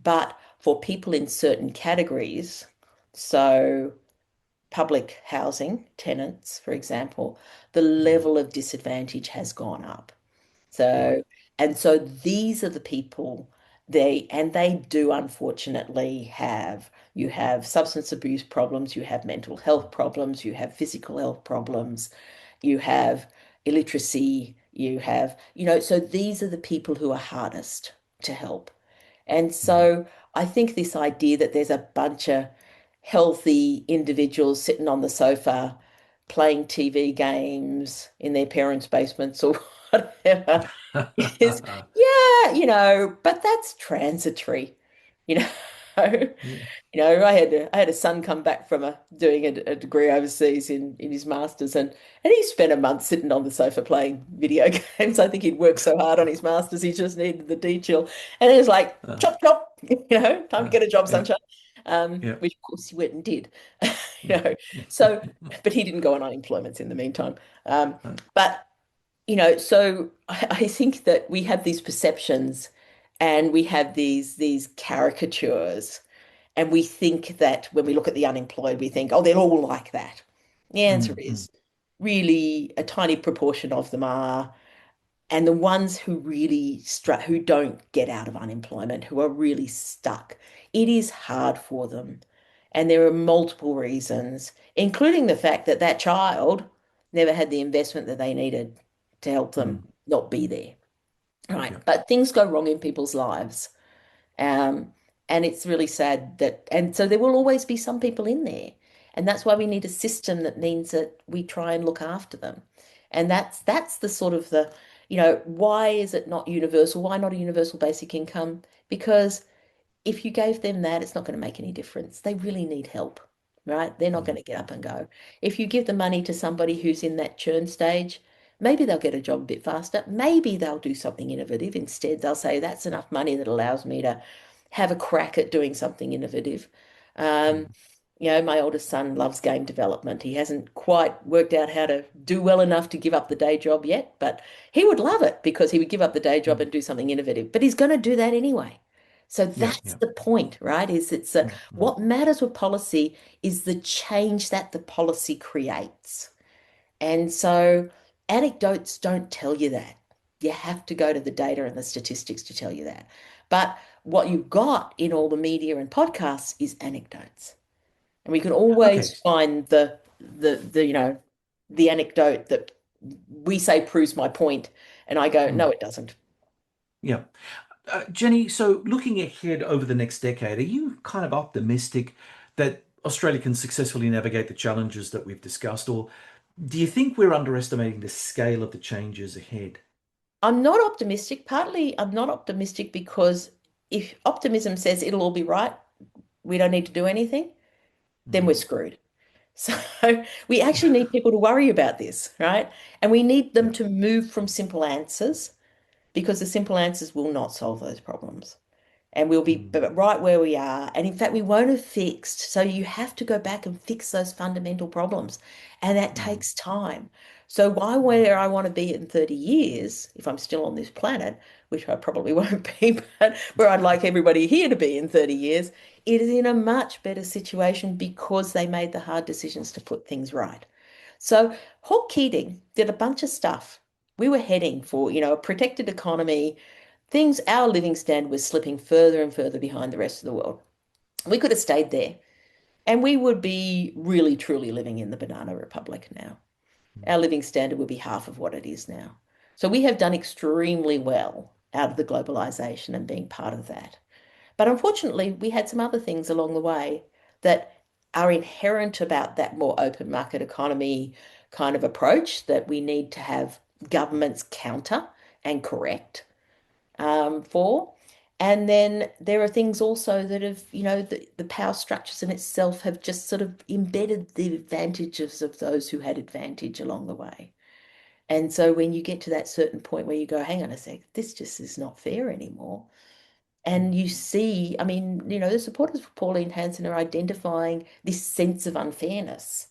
But for people in certain categories, so public housing tenants, for example, the Mm. level of disadvantage has gone up. Right. So, and so these are the people they do unfortunately you have substance abuse problems, you have mental health problems, you have physical health problems, you have illiteracy, so these are the people who are hardest to help. And Mm. so I think this idea that there's a bunch of healthy individuals sitting on the sofa playing TV games in their parents' basements or whatever is, yeah, but that's transitory, you know. Yeah. I had a son come back from doing a degree overseas in his master's, and he spent a month sitting on the sofa playing video games. I think he'd worked so hard on his master's, he just needed the de-chill. And it was like, Uh, chop, chop, time to uh, get a job, yeah. sunshine. Yeah. Which of course he went and did. You Mm. know, so, but he didn't go on unemployment in the meantime. But so I think that we have these perceptions and we have these caricatures, and we think that when we look at the unemployed, we think, oh, they're all like that. The answer Mm. Mm. is really a tiny proportion of them are, and the ones who don't get out of unemployment, who are really stuck, it is hard for them. And there are multiple reasons, including the fact that that child never had the investment that they needed to help them Mm. not be there. Right. Yeah. But things go wrong in people's lives. Um, and it's really sad and so there will always be some people in there. And that's why we need a system that means that we try and look after them. And that's the sort of why is it not universal? Why not a universal basic income? Because if you gave them that, it's not going to make any difference. They really need help, right? They're not going Mm. to get up and go. If you give the money to somebody who's in that churn stage, maybe they'll get a job a bit faster. Maybe they'll do something innovative instead. They'll say, that's enough money that allows me to have a crack at doing something innovative. Um, Mm. my oldest son loves game development. He hasn't quite worked out how to do well enough to give up the day job yet, but he would love it because he would give up the day job Mm. and do something innovative. But he's going to do that anyway. So Yeah. that's Yeah. the point, right? Mm. Mm. What matters with policy is the change that the policy creates. And so anecdotes don't tell you that. You have to go to the data and the statistics to tell you that. But what you've got in all the media and podcasts is anecdotes. And we can Okay. always find the anecdote that we say proves my point, and I go, no, Mm. it doesn't. Yeah. Jenny, so looking ahead over the next decade, are you kind of optimistic that Australia can successfully navigate the challenges that we've discussed, or do you think we're underestimating the scale of the changes ahead? I'm not optimistic. Partly, I'm not optimistic because if optimism says it'll all be right, we don't need to do anything, then we're Mm. screwed. So we actually need people to worry about this, right? And we need them Yeah. to move from simple answers because the simple answers will not solve those problems. And we'll be Mm. right where we are. And in fact, we won't have fixed. So you have to go back and fix those fundamental problems. And that Mm. takes time. So why where I want to be in 30 years, if I'm still on this planet, which I probably won't be, but where I'd like everybody here to be in 30 years, it is in a much better situation because they made the hard decisions to put things right. So Hawke Keating did a bunch of stuff. We were heading for, a protected economy. Our living standard was slipping further and further behind the rest of the world. We could have stayed there and we would be really, truly living in the banana republic now. Our living standard would be half of what it is now. So we have done extremely well out of the globalization and being part of that. But unfortunately, we had some other things along the way that are inherent about that more open market economy kind of approach that we need to have governments counter and correct for. And then there are things also that have, the power structures in itself have just sort of embedded the advantages of those who had advantage along the way. And so when you get to that certain point where you go, hang on a sec, this just is not fair anymore. And you see, I mean, the supporters of Pauline Hanson are identifying this sense of unfairness,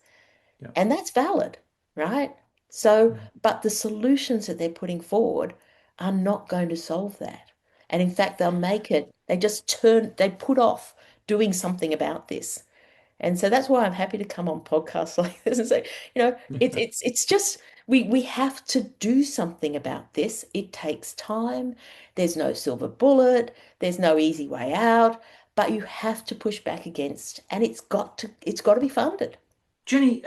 Yeah. and that's valid, right? So, Mm. but the solutions that they're putting forward are not going to solve that. And in fact, they'll make it, they put off doing something about this. And so that's why I'm happy to come on podcasts like this and say, it's just we have to do something about this. It takes time. There's no silver bullet. There's no easy way out, but you have to push back against, and it's got to be funded. Jenny,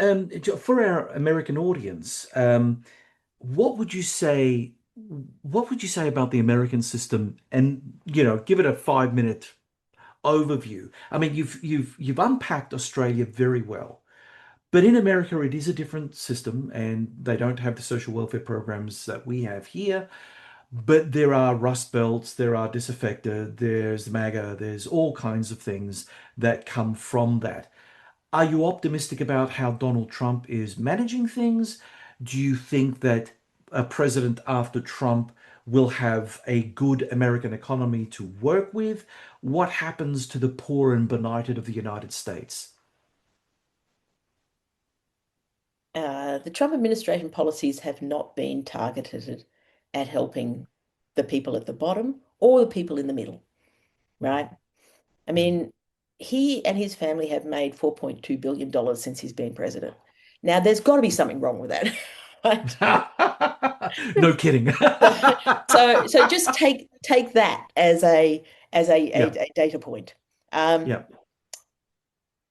for our American audience, what would you say? What would you say about the American system? And give it a 5 minute overview. I mean, you've unpacked Australia very well, but in America, it is a different system, and they don't have the social welfare programs that we have here. But there are rust belts, there are disaffected, there's MAGA, there's all kinds of things that come from that. Are you optimistic about how Donald Trump is managing things? Do you think that a president after Trump will have a good American economy to work with? What happens to the poor and benighted of the United States? The Trump administration policies have not been targeted at helping the people at the bottom or the people in the middle, right? I mean, he and his family have made $4.2 billion since he's been president. Now, there's got to be something wrong with that, right? No kidding. So just take that as Yeah, a data point. Um, yeah.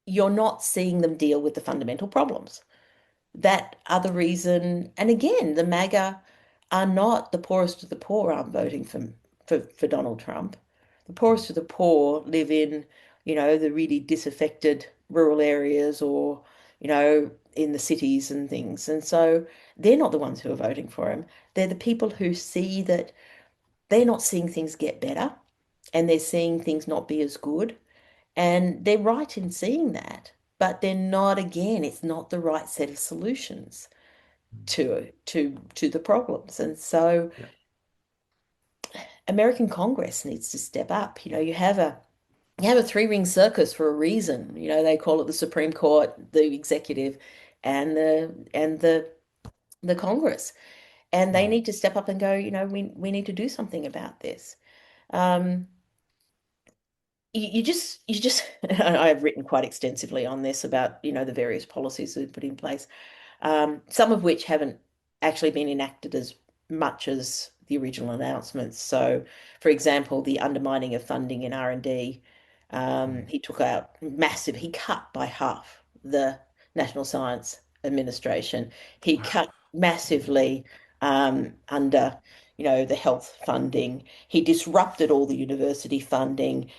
you're not seeing them deal with the fundamental problems. That other reason, and again, the MAGA are not the poorest of the poor aren't voting for Donald Trump. The poorest of the poor live in, the really disaffected rural areas or, in the cities and things. And so they're not the ones who are voting for him. They're the people who see that they're not seeing things get better and they're seeing things not be as good. And they're right in seeing that, but they're not, again, it's not the right set of solutions to the problems. And so Yeah. American Congress needs to step up. You have a three-ring circus for a reason. They call it the Supreme Court, the executive, and the Congress. And they Mm. need to step up and go, we need to do something about this. Um, you just I've written quite extensively on this about, the various policies we've put in place. Some of which haven't actually been enacted as much as the original announcements. So, for example, the undermining of funding in R&D, Mm. he took out massive, he cut by half the National Science Administration. He cut massively under, the health funding. He disrupted all the university funding.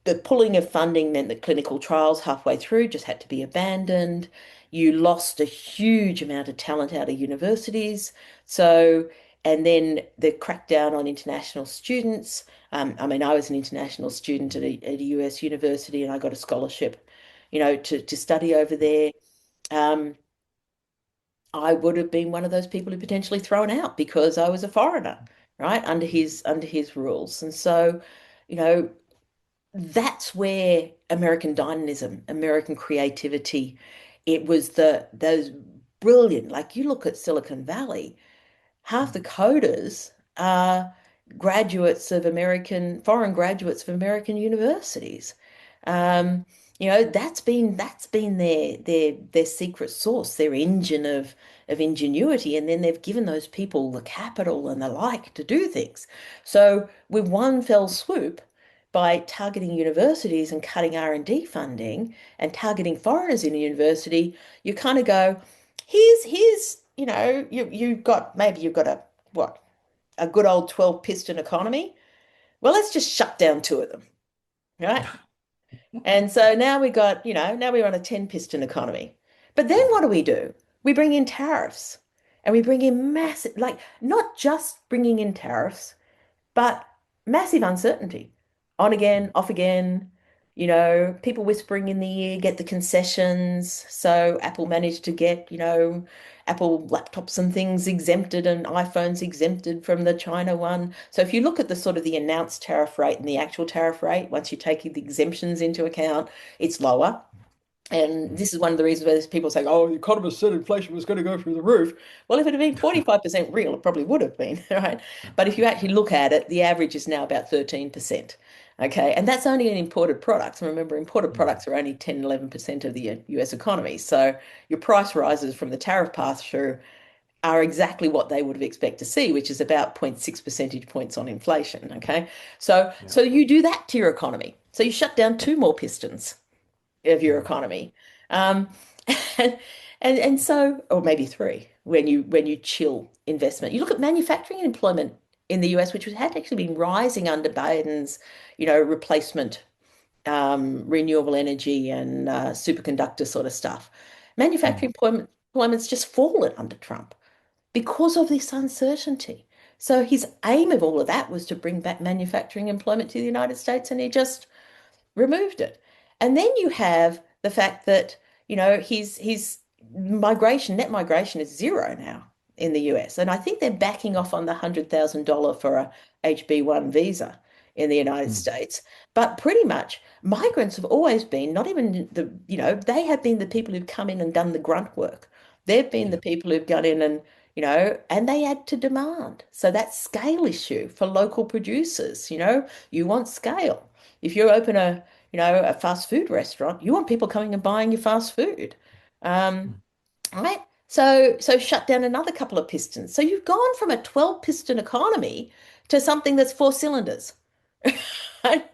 The pulling of funding meant that clinical trials halfway through just had to be abandoned. You lost a huge amount of talent out of universities. So, and then the crackdown on international students. I mean, I was an international student at a US university and I got a scholarship, to study over there. Um, I would have been one of those people who potentially thrown out because I was a foreigner, right, under his rules. And so, you know, that's where American dynamism, American creativity, it was those brilliant, like you look at Silicon Valley, half the Mm. coders are foreign graduates of American universities. Um, that's been their secret sauce, their engine of ingenuity, and then they've given those people the capital and the like to do things. So with one fell swoop, by targeting universities and cutting R&D funding and targeting foreigners in a university, you kind of go, here's you've got a good old 12 piston economy. Well, let's just shut down two of them, right? And so now we got, now we're on a 10 piston economy. But then what do? We bring in tariffs and we bring in massive, like not just bringing in tariffs, but massive uncertainty. On again, off again, people whispering in the ear, get the concessions. So Apple managed to get, Apple laptops and things exempted and iPhones exempted from the China one. So if you look at the sort of the announced tariff rate and the actual tariff rate, once you take the exemptions into account, it's lower. And Mm. this is one of the reasons where people say, oh, the economists said inflation was going to go through the roof. Well, if it had been 45% real, it probably would have been, right? But if you actually look at it, the average is now about 13%. Okay. And that's only in imported products. And remember, imported Mm. products are only 10, 11% of the US economy. So your price rises from the tariff pass-through are exactly what they would have expected to see, which is about zero point 0.6 percentage points on inflation. Okay. So, Yeah. so you do that to your economy. So you shut down two more pistons of your Mm. economy. Um, and, and so, or maybe three, when you chill investment. You look at manufacturing and employment in the US, which had actually been rising under Biden's, replacement, renewable energy and superconductor sort of stuff. Mm. Manufacturing employment's just fallen under Trump because of this uncertainty. So his aim of all of that was to bring back manufacturing employment to the United States, and he just removed it. And then you have the fact that, his net migration is zero now in the US. And I think they're backing off on the $100,000 for a HB1 visa in the United Mm. States. But pretty much migrants have always been, not even they have been the people who've come in and done the grunt work. They've been the Yeah. people who've gone in and, and they add to demand. So that scale issue for local producers, you want scale. If you open a fast food restaurant, you want people coming and buying your fast food. Um, Mm. right? So shut down another couple of pistons. So you've gone from a 12 piston economy to something that's four cylinders. Right?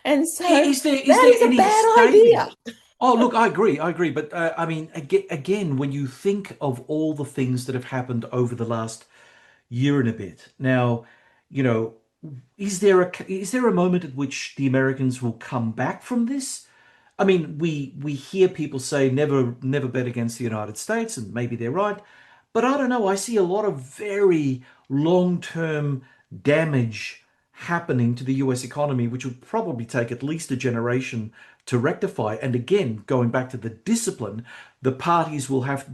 And so Is that there is a any bad saving? idea. Oh, look, I agree. But I mean, again, when you think of all the things that have happened over the last year and a bit, now, you know, is there a moment at which the Americans will come back from this? I mean, we hear people say never bet against the United States, and maybe they're right. But I don't know. I see a lot of very long-term damage happening to the US economy, which will probably take at least a generation to rectify. And again, going back to the discipline, both parties will have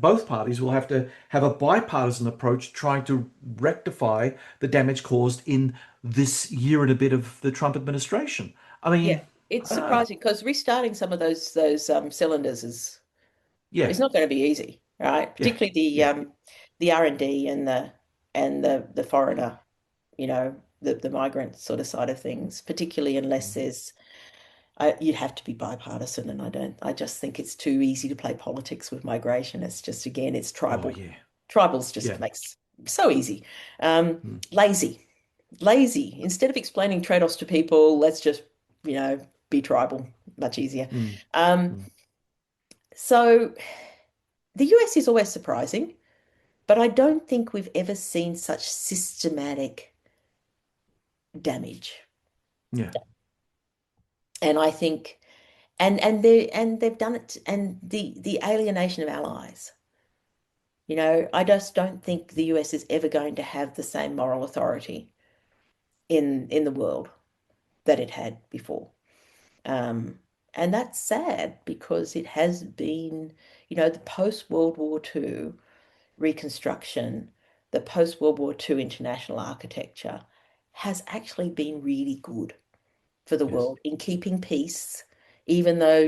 to have a bipartisan approach trying to rectify the damage caused in this year and a bit of the Trump administration. I Yeah, mean, it's uh, surprising because restarting some of those cylinders yeah, is not going to be easy, right? yeah, Particularly yeah, the R&D and the foreigner, the migrant sort of side of things, particularly unless mm, you'd have to be bipartisan, and I just think it's too easy to play politics with migration. It's just, again, it's oh tribal. yeah, Tribals just yeah, makes so easy. mm, Lazy, lazy. Instead of explaining trade-offs to people, let's just, be tribal. Much easier. mm, Um, mm, so the US is always surprising, but I don't think we've ever seen such systematic damage. yeah, And I think, and they've done it, and the alienation of allies. I just don't think the US is ever going to have the same moral authority in the world that it had before. Um, and that's sad because it has been, the post-World War II reconstruction, the post-World War II international architecture has actually been really good for the yes, world in keeping peace, even though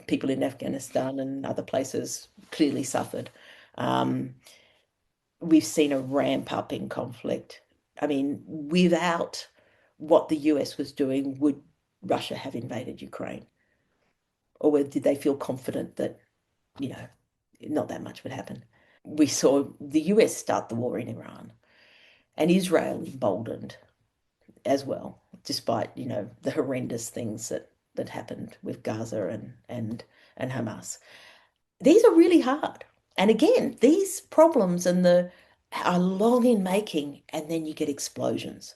people in Afghanistan and other places clearly suffered. Um, we've seen a ramp up in conflict. I mean, without what the US was doing, would Russia have invaded Ukraine? Or did they feel confident that, you know, not that much would happen? We saw the US start the war in Iran and Israel emboldened as well, despite, the horrendous things that happened with Gaza and Hamas. These are really hard. And again, these problems are long in making, and then you get explosions.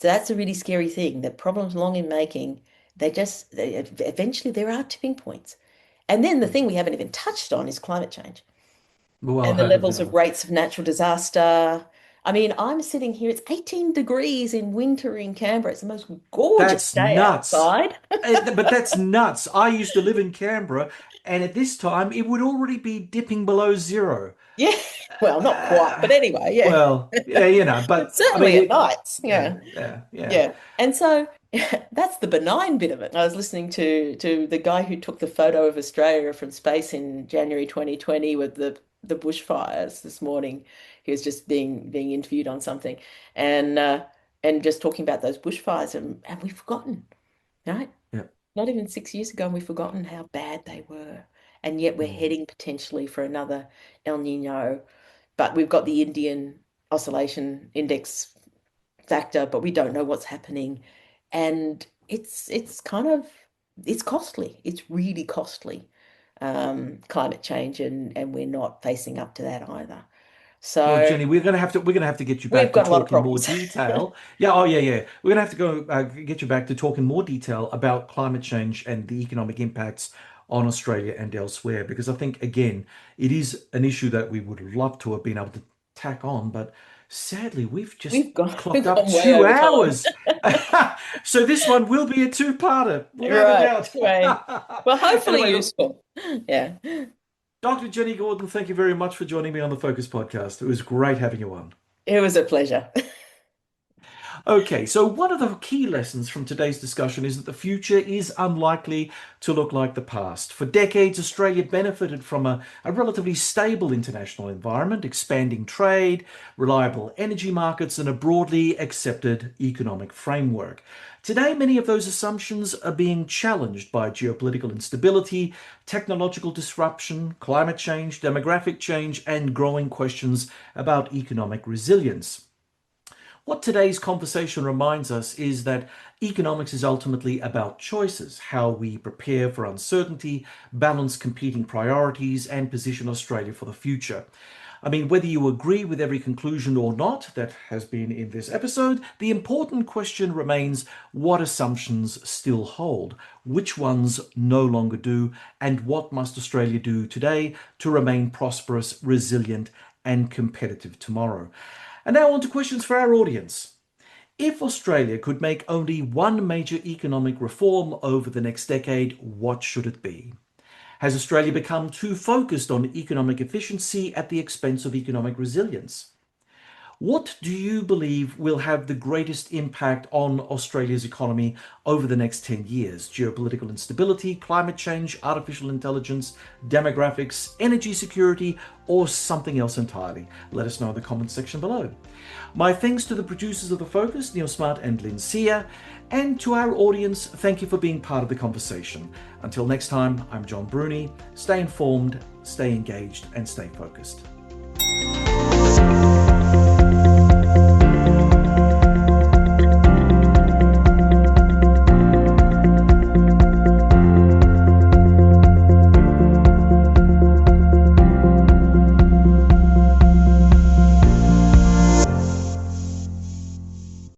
So that's a really scary thing, that problems long in making, eventually there are tipping points. And then the thing we haven't even touched on is climate change Well, and the levels of rates of natural disaster. I mean, I'm sitting here, it's 18 degrees in winter in Canberra. It's the most gorgeous that's day nuts. outside. But that's nuts. I used to live in Canberra, and at this time, it would already be dipping below zero. Yeah, well, not quite, but Uh, anyway, yeah. well, yeah, But but I mean, certainly at nights, yeah, yeah. yeah, yeah, Yeah. And so that's the benign bit of it. I was listening to the guy who took the photo of Australia from space in January 2020 with the bushfires this morning. He was just being interviewed on something and just talking about those bushfires and we've forgotten, right? yeah. Not even 6 years ago, and we've forgotten how bad they were. And yet we're Mm. heading potentially for another El Nino. But we've got the Indian Oscillation Index factor, but we don't know what's happening. And it's kind of it's costly. It's really costly, climate change, and we're not facing up to that either. Well, So Jenny, we're gonna have to get you we've back to got a lot of talk in more problems. detail. Yeah, oh yeah, yeah. We're gonna have to go get you back to talk in more detail about climate change and the economic impacts on Australia and elsewhere, because I think again, it is an issue that we would love to have been able to tack on, but sadly, we've just We've clocked up gone way two over time. hours. So this one will be a two-parter, without a Right. doubt. Anyway, well, hopefully Anyway, look, useful. Yeah. Dr. Jenny Gordon, thank you very much for joining me on the Focus podcast. It was great having you on. It was a pleasure. Okay, so one of the key lessons from today's discussion is that the future is unlikely to look like the past. For decades, Australia benefited from a relatively stable international environment, expanding trade, reliable energy markets, and a broadly accepted economic framework. Today, many of those assumptions are being challenged by geopolitical instability, technological disruption, climate change, demographic change, and growing questions about economic resilience. What today's conversation reminds us is that economics is ultimately about choices, how we prepare for uncertainty, balance competing priorities, and position Australia for the future. I mean, whether you agree with every conclusion or not that has been in this episode, the important question remains: what assumptions still hold? Which ones no longer do? And what must Australia do today to remain prosperous, resilient, and competitive tomorrow? And now on to questions for our audience. If Australia could make only one major economic reform over the next decade, what should it be? Has Australia become too focused on economic efficiency at the expense of economic resilience? What do you believe will have the greatest impact on Australia's economy over the next 10 years? Geopolitical instability, climate change, artificial intelligence, demographics, energy security, or something else entirely? Let us know in the comments section below. My thanks to the producers of The Focus, Neil Smart and Lynn Sear, and to our audience, thank you for being part of the conversation. Until next time, I'm John Bruni. Stay informed, stay engaged, and stay focused.